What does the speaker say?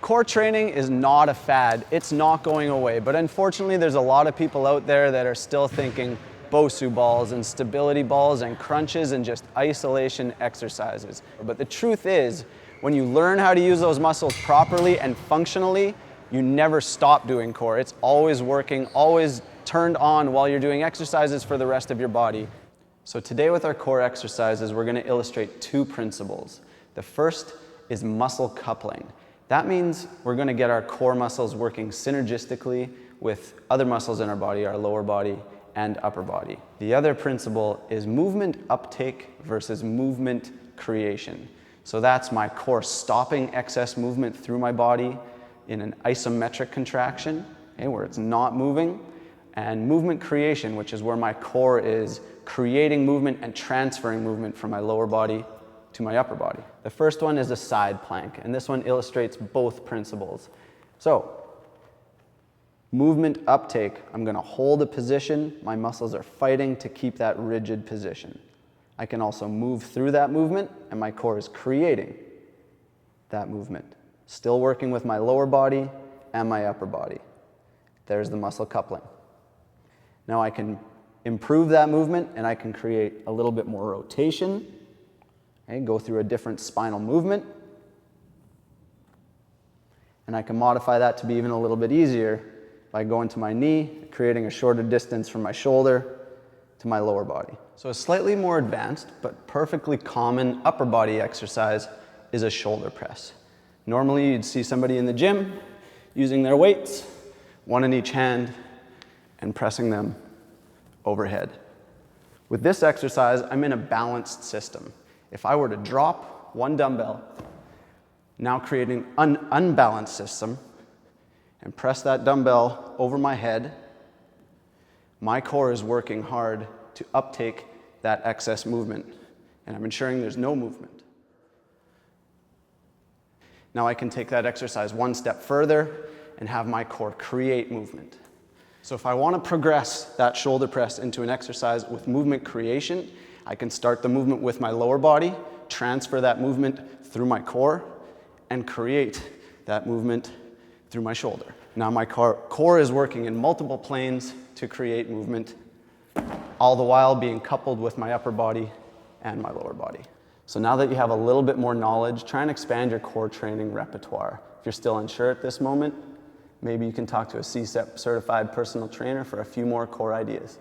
Core training is not a fad. It's not going away, but unfortunately there's a lot of people out there that are still thinking BOSU balls and stability balls and crunches and just isolation exercises. But the truth is, when you learn how to use those muscles properly and functionally, you never stop doing core. It's always working, always turned on while you're doing exercises for the rest of your body. So today with our core exercises, we're going to illustrate two principles. The first is muscle coupling. That means we're going to get our core muscles working synergistically with other muscles in our body, our lower body and upper body. The other principle is movement uptake versus movement creation. So that's my core stopping excess movement through my body in an isometric contraction, okay, where it's not moving, and movement creation, which is where my core is creating movement and transferring movement from my lower body to my upper body. The first one is a side plank, and this one illustrates both principles. So, movement uptake, I'm going to hold a position, my muscles are fighting to keep that rigid position. I can also move through that movement, and my core is creating that movement. Still working with my lower body and my upper body. There's the muscle coupling. Now I can improve that movement, and I can create a little bit more rotation. Okay, go through a different spinal movement. And I can modify that to be even a little bit easier by going to my knee, creating a shorter distance from my shoulder to my lower body. So a slightly more advanced but perfectly common upper body exercise is a shoulder press. Normally you'd see somebody in the gym using their weights, one in each hand, and pressing them overhead. With this exercise, I'm in a balanced system. If I were to drop one dumbbell, now creating an unbalanced system, and press that dumbbell over my head, my core is working hard to uptake that excess movement, and I'm ensuring there's no movement. Now I can take that exercise one step further and have my core create movement. So if I want to progress that shoulder press into an exercise with movement creation, I can start the movement with my lower body, transfer that movement through my core, and create that movement through my shoulder. Now my core is working in multiple planes to create movement, all the while being coupled with my upper body and my lower body. So now that you have a little bit more knowledge, try and expand your core training repertoire. If you're still unsure at this moment, maybe you can talk to a CSEP certified personal trainer for a few more core ideas.